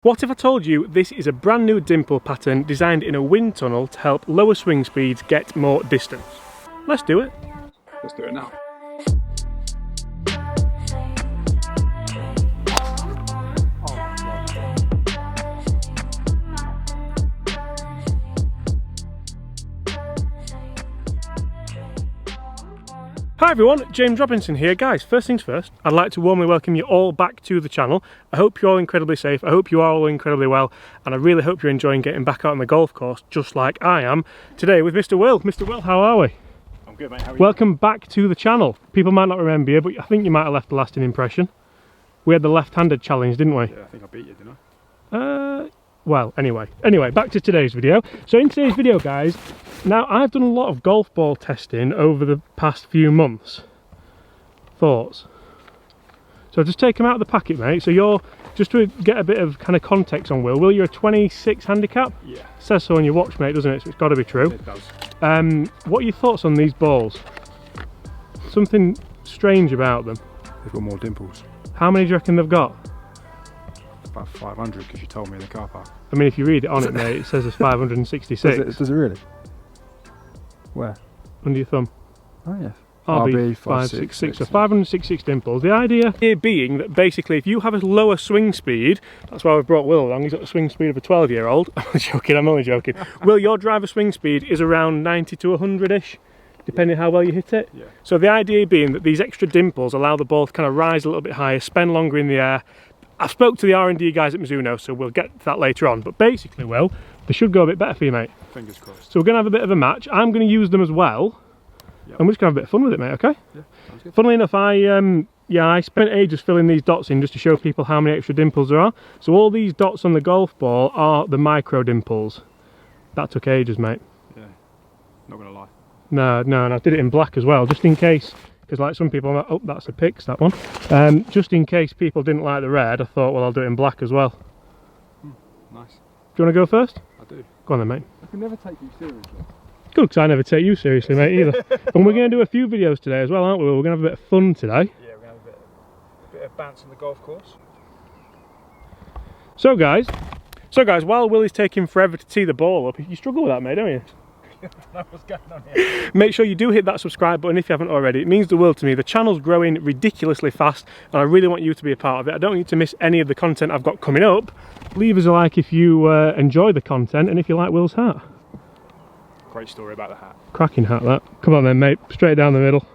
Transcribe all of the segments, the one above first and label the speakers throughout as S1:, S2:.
S1: What if I told you this is a brand new dimple pattern designed in a wind tunnel to help lower swing speeds get more distance? Let's do it.
S2: Let's do it now.
S1: Hi everyone, James Robinson here. Guys, first things first, I'd like to warmly welcome you all back to the channel. I hope you're all incredibly safe, I hope you are all incredibly well, and I really hope you're enjoying getting back out on the golf course, just like I am, today with Mr. Will. Mr. Will, how are we?
S2: I'm good, mate. How are you?
S1: Welcome back to the channel. People might not remember you, but I think you might have left a lasting impression. We had the left-handed challenge, didn't we?
S2: Yeah, I think I beat you, didn't I?
S1: Well, anyway, back to today's video. So in today's video, guys, now I've done a lot of golf ball testing over the past few months. Thoughts? So just take them out of the packet, mate. So you're, just to get a bit of kind of context on Will, you're a 26 handicap?
S2: Yeah.
S1: It says so on your watch, mate, doesn't it? So it's got to be true.
S2: It does.
S1: What are your thoughts on these balls? Something strange about them.
S2: They've got more dimples.
S1: How many do you reckon they've got?
S2: About 500 because you told me in the car park.
S1: I mean, if you read it on it, mate, it says there's 566.
S2: Does it really? Where?
S1: Under your thumb.
S2: Oh yeah.
S1: RB 566. So 566 dimples. The idea here being that basically if you have a lower swing speed, that's why we've brought Will along, he's got the swing speed of a 12-year-old. I'm only joking. Will, your driver swing speed is around 90 to 100-ish, depending how well you hit it.
S2: Yeah.
S1: So the idea being that these extra dimples allow the ball to kind of rise a little bit higher, spend longer in the air. I spoke to the R&D guys at Mizuno, so we'll get to that later on. But basically, Will, they should go a bit better for you, mate.
S2: Fingers crossed.
S1: So we're going to have a bit of a match. I'm going to use them as well. Yep. And we're just going to have a bit of fun with it, mate, okay?
S2: Yeah, sounds good.
S1: Funnily enough, I spent ages filling these dots in just to show people how many extra dimples there are. So all these dots on the golf ball are the micro dimples. That took ages, mate.
S2: Yeah, not going to lie.
S1: No, and I did it in black as well, just in case. Because like some people, oh, that's a Pix, that one. Just in case people didn't like the red, I thought, well, I'll do it in black as well.
S2: Nice.
S1: Do you want to go first?
S2: I do.
S1: Go on then, mate.
S2: I can never take you seriously.
S1: Good, because I never take you seriously, mate, either. And we're going to do a few videos today as well, aren't we? We're going to have a bit of fun today.
S2: Yeah, we're going to have a bit of bounce on the golf course.
S1: So guys, while Will is taking forever to tee the ball up, you struggle with that, mate, don't you?
S2: What's going on here?
S1: Make sure you do hit that subscribe button if you haven't already. It means the world to me. The channel's growing ridiculously fast and I really want you to be a part of it. I don't want you to miss any of the content I've got coming up. Leave us a like if you enjoy the content and if you like Will's hat.
S2: Great story about the hat.
S1: Cracking hat, that. Come on then, mate. Straight down the middle,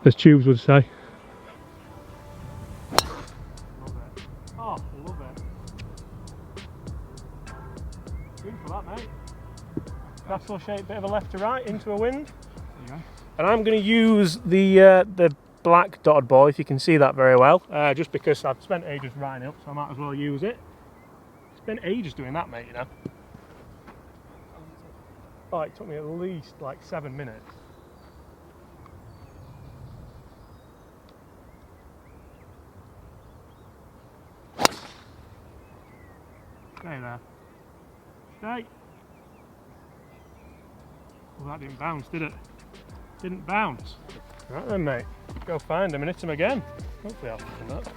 S1: as Tubes would say.
S2: Love it. Oh, love it.
S1: Good for that, mate. Castle shape, bit of a left to right into a wind.
S2: There you go.
S1: And I'm going to use the black dotted ball, if you can see that very well, just because I've spent ages writing up, so I might as well use it. Spent ages doing that, mate, you know. Oh, it took me at least like 7 minutes. Stay there. Stay. Well, that didn't bounce, did it? Didn't bounce. Right then, mate. Go find him and hit him again. Hopefully I'll find that.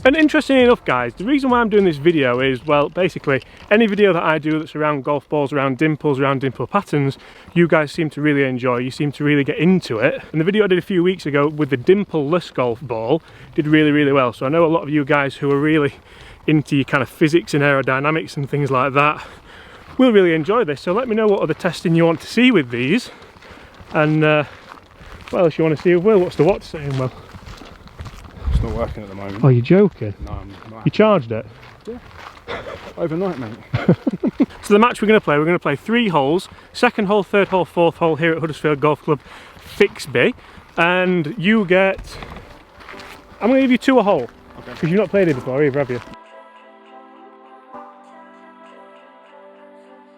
S1: And interestingly enough, guys, the reason why I'm doing this video is, well, basically, any video that I do that's around golf balls, around dimples, around dimple patterns, you guys seem to really enjoy, you seem to really get into it. And the video I did a few weeks ago with the dimple-less golf ball did really, really well. So I know a lot of you guys who are really into your kind of physics and aerodynamics and things like that will really enjoy this. So let me know what other testing you want to see with these. And what else you want to see with Will? What's the watch saying, Will?
S2: It's not working at the moment.
S1: Oh, you're joking?
S2: No, I'm not.
S1: You charged it?
S2: Yeah. Overnight, mate.
S1: So the match we're going to play 3 holes. 2nd hole, 3rd hole, 4th hole here at Huddersfield Golf Club, Fixby. And you get... I'm going to give you 2 a hole. Okay. Because you've not played it before either, have you?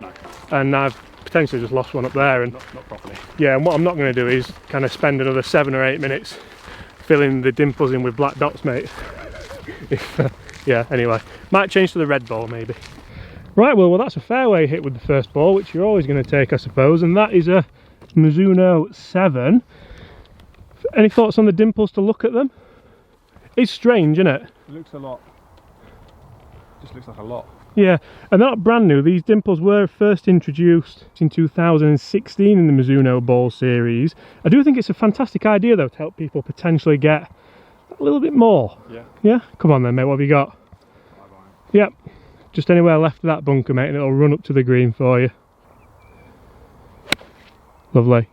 S2: No.
S1: And I've potentially just lost one up there. And
S2: not properly.
S1: Yeah, and what I'm not going to do is kind of spend another 7 or 8 minutes filling the dimples in with black dots, mate. Yeah, anyway, might change to the red ball maybe. Right, well that's a fairway hit with the first ball, which you're always going to take, I suppose, and that is a Mizuno 7. Any thoughts on the dimples to look at them? It's strange, isn't it?
S2: It looks a lot. Just looks like a lot.
S1: Yeah, and they're not brand new. These dimples were first introduced in 2016 in the Mizuno ball series. I do think it's a fantastic idea though to help people potentially get a little bit more.
S2: Yeah.
S1: Yeah? Come on then, mate, what have you got? Yep. Just anywhere left of that bunker, mate, and it'll run up to the green for you. Lovely.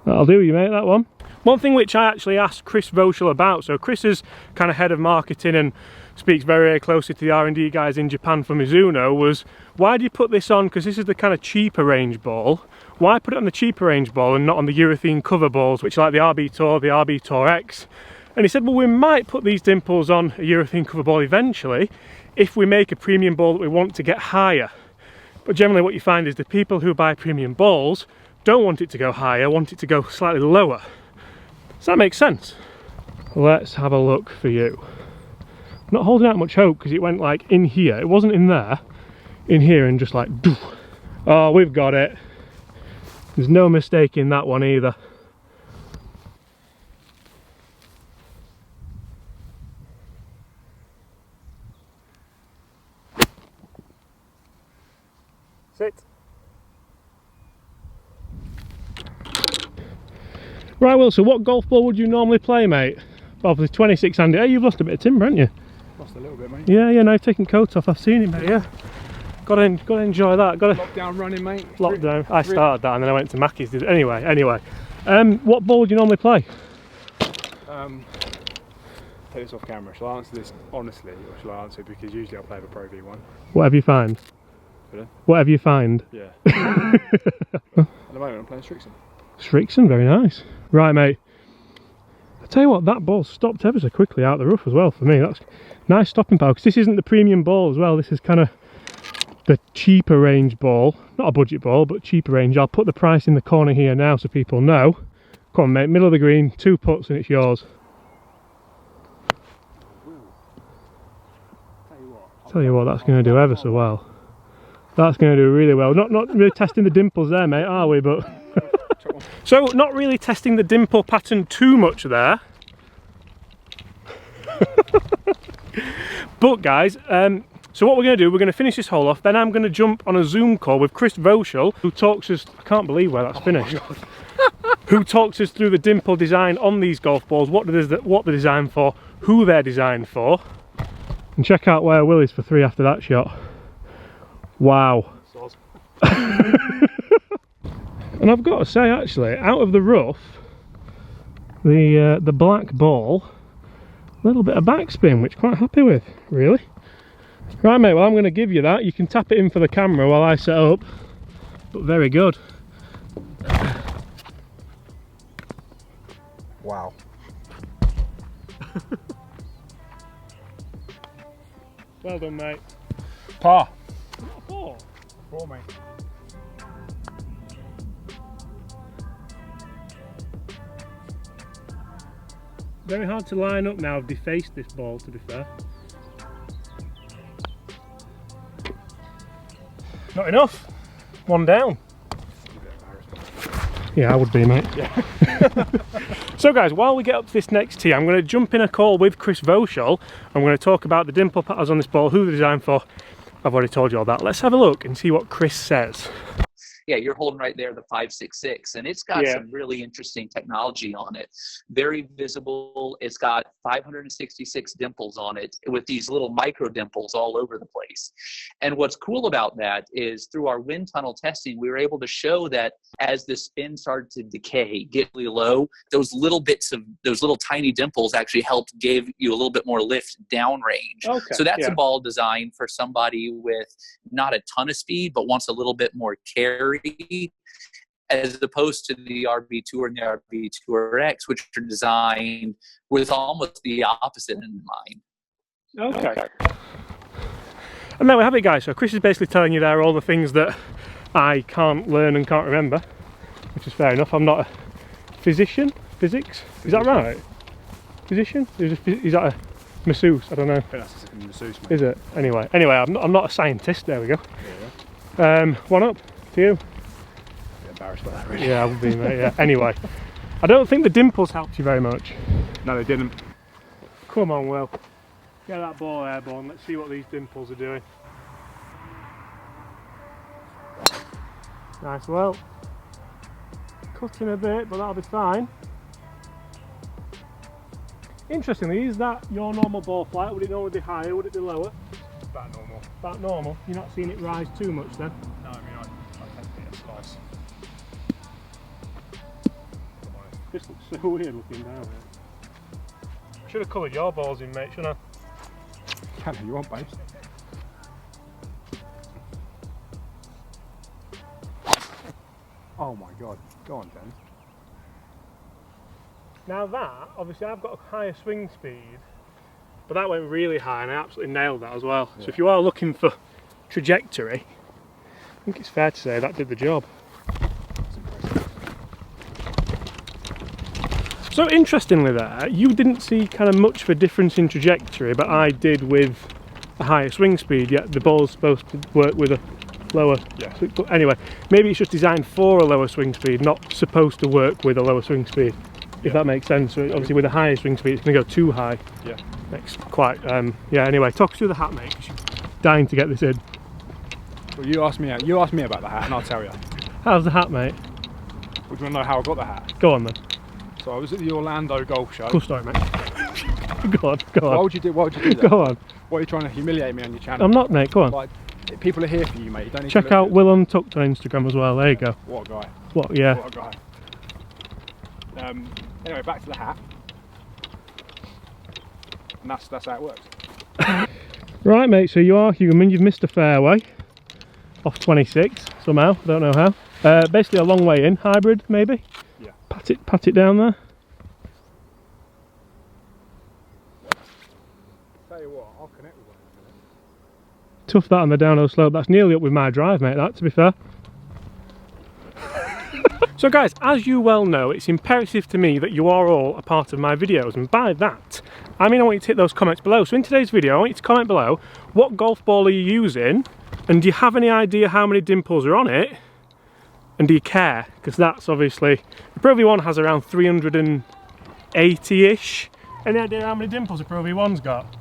S1: That'll do you, mate, that one. One thing which I actually asked Chris Voschel about, so Chris is kind of head of marketing and speaks very, very closely to the R&D guys in Japan for Mizuno, was why do you put this on, because this is the kind of cheaper range ball, why put it on the cheaper range ball and not on the urethane cover balls, which are like the RB Tour, the RB Tour X? And he said, well, we might put these dimples on a urethane cover ball eventually if we make a premium ball that we want to get higher. But generally what you find is the people who buy premium balls don't want it to go higher, want it to go slightly lower. Does that make sense? Let's have a look for you. I'm not holding out much hope because it went like in here. It wasn't in there. In here and just like, doof. Oh, we've got it. There's no mistake in that one either. Sit. Right, Will, so what golf ball would you normally play, mate? Obviously 26 Andy. Hey, you've lost a bit of timber, haven't you?
S2: Lost a little bit, mate.
S1: Yeah, now you've taken coat off. I've seen it, mate, yeah. Gotta enjoy that.
S2: Lockdown running, mate.
S1: Lockdown. I started that and then I went to Mackey's. Anyway. What ball do you normally play?
S2: Take this off camera. Shall I answer this honestly, or shall I answer it because usually I'll play with a Pro V1?
S1: Whatever you find.
S2: Really?
S1: Whatever you find.
S2: Yeah. At the moment I'm playing Strixon.
S1: Strixon, very nice. Right, mate. I tell you what, that ball stopped ever so quickly out the rough as well for me. That's nice stopping power, because this isn't the premium ball as well. This is kind of the cheaper range ball. Not a budget ball, but cheaper range. I'll put the price in the corner here now so people know. Come on, mate, middle of the green, 2 putts and it's yours. Tell you what, that's going to do ever so well. That's going to do really well. Not really testing the dimples there, mate, are we? But so not really testing the dimple pattern too much there. But guys, so what we're going to do, we're going to finish this hole off, then I'm going to jump on a Zoom call with Chris Voschel, who talks us, I can't believe where that's finished, who talks us through the dimple design on these golf balls, what they're designed for, who they're designed for, and check out where Will is for 3 after that shot. Wow. And I've got to say, actually, out of the rough, the black ball, a little bit of backspin, which I'm quite happy with, really. Right, mate, well, I'm going to give you that. You can tap it in for the camera while I set up. But very good.
S2: Wow.
S1: Well done, mate.
S2: Par.
S1: Not a ball.
S2: 4, mate.
S1: Very hard to line up now. I've defaced this ball, to be fair. Not enough. 1 down. Yeah, I would be, mate. Yeah. So guys, while we get up to this next tee, I'm going to jump in a call with Chris Voschel. I'm going to talk about the dimple patterns on this ball, who they're designed for. I've already told you all that. Let's have a look and see what Chris says.
S3: Yeah, you're holding right there the 566, and it's got some really interesting technology on it. Very visible. It's got 566 dimples on it with these little micro dimples all over the place. And what's cool about that is through our wind tunnel testing, we were able to show that as the spin started to decay, get really low, those little tiny dimples actually helped give you a little bit more lift downrange. Okay, so that's a ball designed for somebody with not a ton of speed, but wants a little bit more carry, as opposed to the RB Tour and the RB Tour X, which are designed with almost the opposite in mind.
S1: Okay. And there we have it, guys. So Chris is basically telling you there all the things that I can't learn and can't remember, which is fair enough. I'm not a physician. Physics? Is that right? Physician? Is that a masseuse? I don't know.
S2: That's a masseuse, mate.
S1: Is it? Anyway, I'm not a scientist. There we go. One up to you.
S2: Embarrassed by that, really.
S1: Yeah, I would be, mate. Yeah. Anyway, I don't think the dimples helped you very much.
S2: No, they didn't.
S1: Come on, Will. Get that ball airborne. Let's see what these dimples are doing. Nice, well. Cutting a bit, but that'll be fine. Interestingly, is that your normal ball flight? Would it normally be higher? Would it be lower?
S2: About normal.
S1: About normal? You're not seeing it rise too much then?
S2: No, I mean, I tend to get a slice.
S1: This looks so weird looking down here. I should have coloured your balls in, mate, shouldn't I?
S2: Can you want, babe? Oh my god. Go on, Dan.
S1: Now that, obviously I've got a higher swing speed, but that went really high and I absolutely nailed that as well. Yeah. So if you are looking for trajectory, I think it's fair to say that did the job. So interestingly there, you didn't see kind of much of a difference in trajectory, but I did with a higher swing speed, yet the ball's supposed to work with a lower.
S2: Yeah.
S1: But anyway, maybe it's just designed for a lower swing speed, not supposed to work with a lower swing speed. If that makes sense. So obviously with a higher swing speed it's going to go too high.
S2: Yeah.
S1: It's quite, yeah, anyway, talk us through the hat, mate, because you're dying to get this in.
S2: Well, you asked me about the hat and I'll tell you.
S1: How's the hat, mate?
S2: Would you want to know how I got the hat?
S1: Go on then.
S2: So I was at the Orlando golf show.
S1: Cool story, mate. Go on.
S2: Why would you do that?
S1: Go on.
S2: Why are you trying to humiliate me on your channel?
S1: I'm not, mate, go on.
S2: Like, people are here for you, mate. You don't need
S1: Check
S2: to
S1: out Will Untucked on Instagram as well, there you go.
S2: What a guy.
S1: What, yeah.
S2: What a guy. Anyway, back to the hat. And that's how it works.
S1: Right, mate, so you are human, you've missed a fairway. Off 26, somehow, don't know how. Basically a long way in, hybrid, maybe?
S2: Yeah.
S1: Pat it down there.
S2: Tell you what, I'll connect with one in a minute.
S1: Tough that on the downhill slope, that's nearly up with my drive, mate, that, to be fair. So guys, as you well know, it's imperative to me that you are all a part of my videos, and by that, I mean I want you to hit those comments below. So in today's video, I want you to comment below, what golf ball are you using, and do you have any idea how many dimples are on it, and do you care? Because that's obviously, the Pro V1 has around 380-ish. Any idea how many dimples a Pro V1's got?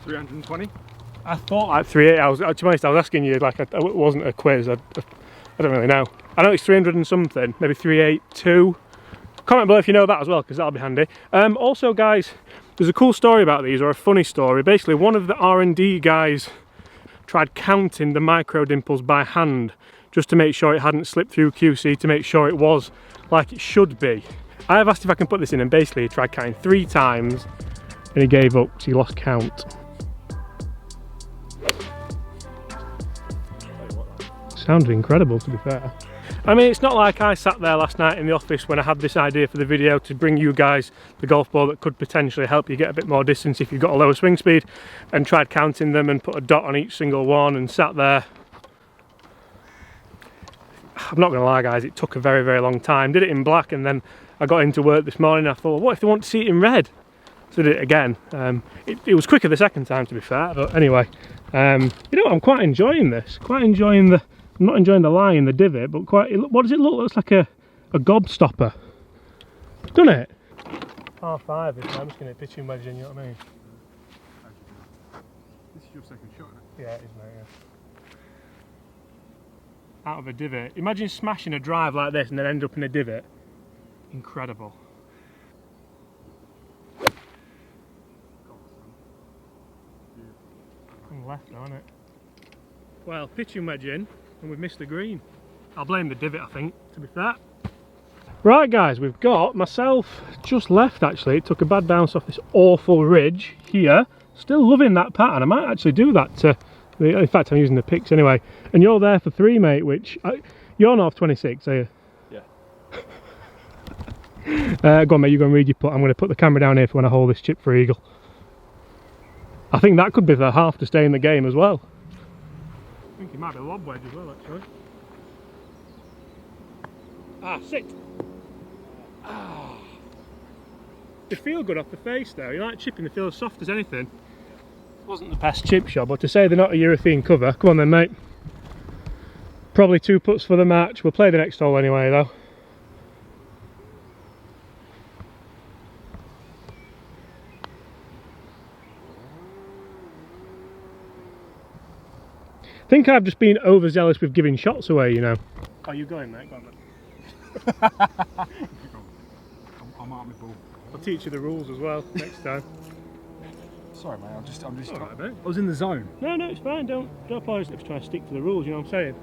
S2: 320?
S1: I thought like 380, to be honest, I was asking you, like, it wasn't a quiz, I don't really know. I know it's 300 and something, maybe 382. Comment below if you know that as well, because that'll be handy. Also guys, there's a cool story about these, or a funny story. Basically, one of the R&D guys tried counting the micro dimples by hand, just to make sure it hadn't slipped through QC, to make sure it was like it should be. I have asked if I can put this in, and basically he tried counting 3 times, and he gave up, because he lost count. Sounded incredible, to be fair. I mean, it's not like I sat there last night in the office when I had this idea for the video to bring you guys the golf ball that could potentially help you get a bit more distance if you've got a lower swing speed, and tried counting them and put a dot on each single one and sat there. I'm not going to lie guys, it took a very, very long time. Did it in black, and then I got into work this morning and I thought, well, what if they want to see it in red? So I did it again. It was quicker the second time, to be fair, but anyway. You know, I'm quite enjoying this. Quite enjoying the... I'm not enjoying the line in the divot, but what does it look? It looks like a gobstopper. Doesn't it? Par 5 is, I'm just going to pitch in wedge in, you know what I mean?
S2: This is your second shot, isn't it?
S1: Yeah, it is, mate, yeah. Out of a divot. Imagine smashing a drive like this and then end up in a divot. Incredible. And left now, isn't it? Well, pitching wedge in, and we've missed the green. I'll blame the divot, I think, to be fair. Right guys, we've got myself just left actually. It took a bad bounce off this awful ridge here. Still loving that pattern. I might actually do that to, in fact I'm using the picks anyway. And you're there for 3, mate, which, you're not off 26, are you?
S2: Yeah.
S1: Go on mate, you go and read your putt. I'm going to put the camera down here for when I hold this chip for eagle. I think that could be the half to stay in the game as well. I think it might be a lob wedge as well, actually. Ah, sit! Ah. They feel good off the face though. You like chipping, they feel as soft as anything. Wasn't the best chip shot, but to say they're not a urethane cover, come on then mate. Probably 2 putts for the match. We'll play the next hole anyway though. I think I've just been overzealous with giving shots away, you know. Are you going, mate? Go on, then.
S2: I'm out of my ball.
S1: I'll teach you the rules as well next time.
S2: Sorry, mate. I'm just.
S1: All right, mate.
S2: I was in the zone.
S1: No, it's fine. Don't apologise if trying to stick to the rules. You know what I'm saying?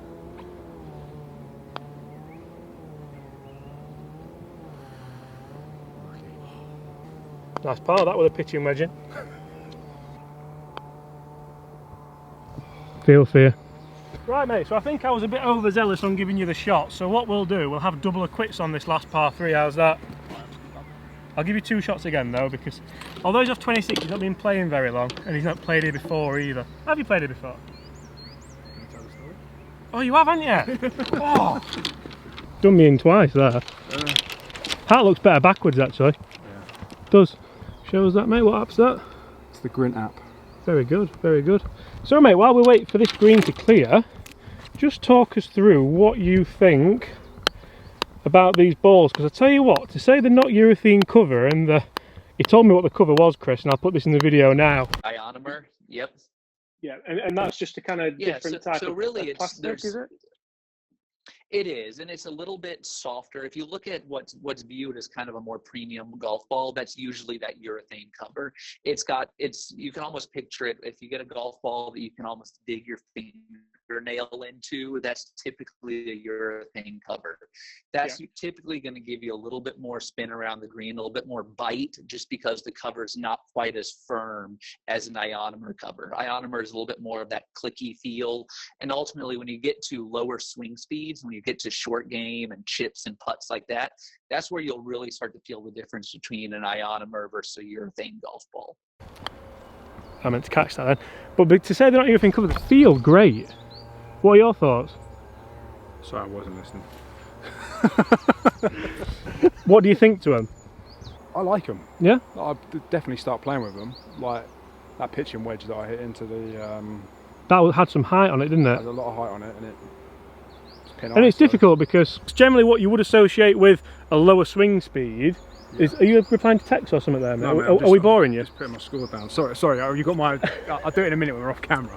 S1: Nice par that with a pitching wedge in. Feel for you. Right, mate, so I think I was a bit overzealous on giving you the shot, so what we'll do, we'll have double a quits on this last par 3, how's that? I'll give you 2 shots again though, because although he's off 26, he's not been playing very long, and he's not played here before either. Have you played here before?
S2: Can I tell the story?
S1: Oh, you have, haven't you? Oh! Done me in twice there. That looks better backwards actually.
S2: Yeah.
S1: Does. Show us that, mate, what app's that?
S2: It's the Grint app.
S1: Very good, very good. So mate, while we wait for this green to clear, just talk us through what you think about these balls, because I tell you what, to say they're not urethane cover, and you told me what the cover was, Chris, and I'll put this in the video now.
S3: Ionomer, yep.
S1: Yeah, and that's just a kind of different type of
S3: really
S1: plastic, is it?
S3: It is, and it's a little bit softer. If you look at what's viewed as kind of a more premium golf ball, that's usually that urethane cover. You can almost picture it. If you get a golf ball that you can almost dig your fingernail into, that's typically a urethane cover. That's typically going to give you a little bit more spin around the green, a little bit more bite, just because the cover is not quite as firm as an ionomer cover. Ionomer is a little bit more of that clicky feel, and ultimately when you get to lower swing speeds, when you get to short game and chips and putts like that, that's where you'll really start to feel the difference between an ionomer versus a urethane golf ball.
S1: I meant to catch that then. But to say they're not urethane covered, they feel great. What are your thoughts?
S2: Sorry, I wasn't listening.
S1: What do you think to them?
S2: I like them.
S1: Yeah?
S2: I'll definitely start playing with them. Like that pitching wedge that I hit into the...
S1: that had some height on it, didn't it?
S2: Has a lot of height on it, and
S1: it's difficult because it's generally what you would associate with a lower swing speed. Yeah. Are you replying to text or something there, mate? No, are we boring you?
S2: Just putting my score down. Sorry. You got my... I'll do it in a minute when we're off camera.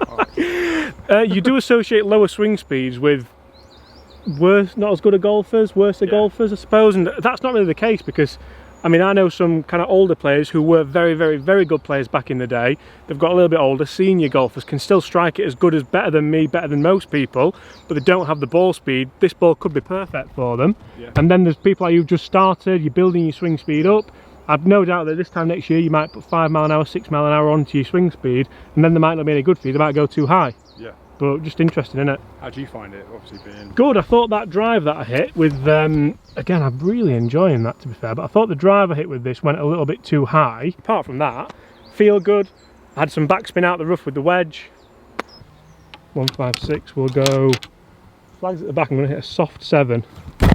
S1: You do associate lower swing speeds with worse, not as good a golfers, worse golfers, I suppose, and that's not really the case, because I mean, I know some kind of older players who were very, very, very good players back in the day. They've got a little bit older. Senior golfers can still strike it as good as better than me, better than most people, but they don't have the ball speed. This ball could be perfect for them. Yeah. And then there's people like you just started, you're building your swing speed up. I've no doubt that this time next year you might put 5 mile an hour, 6 mile an hour onto your swing speed, and then they might not be any good for you. They might go too high.
S2: Yeah.
S1: But just interesting, isn't it?
S2: How do you find it, obviously being... Good.
S1: I thought that drive that I hit with, again, I'm really enjoying that, to be fair, but I thought the drive I hit with this went a little bit too high. Apart from that, feel good. I had some backspin out the rough with the wedge. 156 will go. Flags at the back, I'm going to hit a soft 7.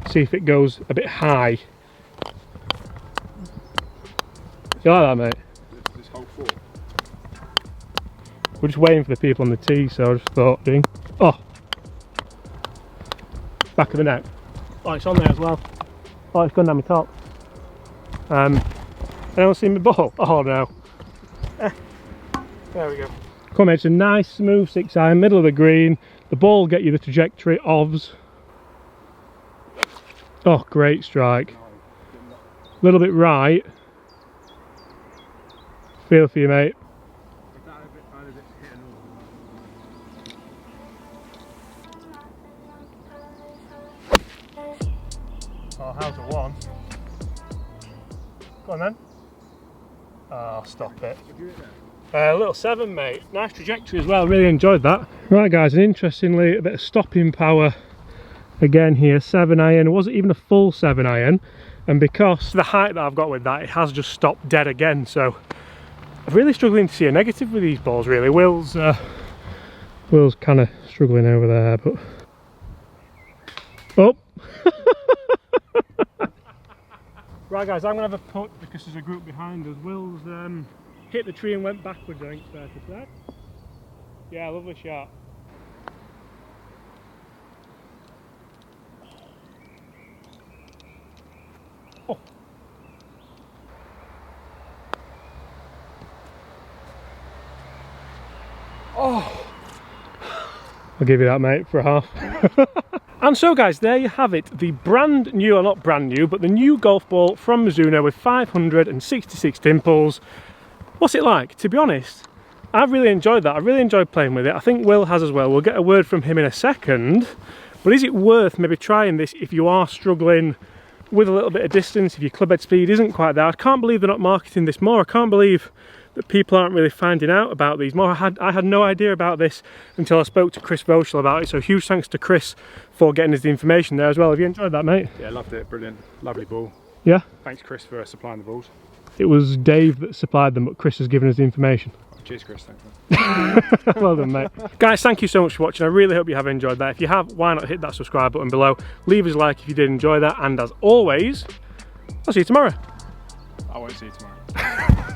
S1: See if it goes a bit high. You like that, mate?
S2: This whole 4.
S1: We're just waiting for the people on the tee, so I just thought, oh, back of the net. Oh, it's on there as well. Oh, it's gone down my top. Anyone seen my ball? Oh no. There we go. Come on, it's a nice smooth 6-iron, middle of the green. The ball will get you the trajectory ofs. Oh, great strike. A little bit right. Feel for you, mate. Oh, how's a 1? Go on then. Oh, stop it. A little 7, mate. Nice trajectory as well. Really enjoyed that. Right, guys, and interestingly, a bit of stopping power again here. 7-iron. It wasn't even a full 7-iron, and because the height that I've got with that, it has just stopped dead again. So I'm really struggling to see a negative with these balls. Really, Will's kind of struggling over there, but oh. Right, guys, I'm going to have a putt because there's a group behind us. Will's hit the tree and went backwards, I think it's fair to say. Yeah, lovely shot. Oh.
S2: Oh.
S1: I'll give you that, mate, for a half. And so guys, there you have it, the brand new, or not brand new, but the new golf ball from Mizuno with 566 dimples. What's it like? To be honest, I've really enjoyed that. I really enjoyed playing with it. I think Will has as well. We'll get a word from him in a second. But is it worth maybe trying this if you are struggling with a little bit of distance, if your club head speed isn't quite there? I can't believe they're not marketing this more. I can't believe that people aren't really finding out about these more. I had no idea about this until I spoke to Chris Voschel about it, so huge thanks to Chris for getting us the information there as well. Have you enjoyed that, mate?
S2: Yeah, loved it, brilliant, lovely ball.
S1: Yeah?
S2: Thanks Chris for supplying the balls.
S1: It was Dave that supplied them, but Chris has given us the information.
S2: Oh, cheers Chris, thanks.
S1: Well done, mate. Guys, thank you so much for watching. I really hope you have enjoyed that. If you have, why not hit that subscribe button below, leave us a like if you did enjoy that, and as always, I'll see you tomorrow.
S2: I won't see you tomorrow.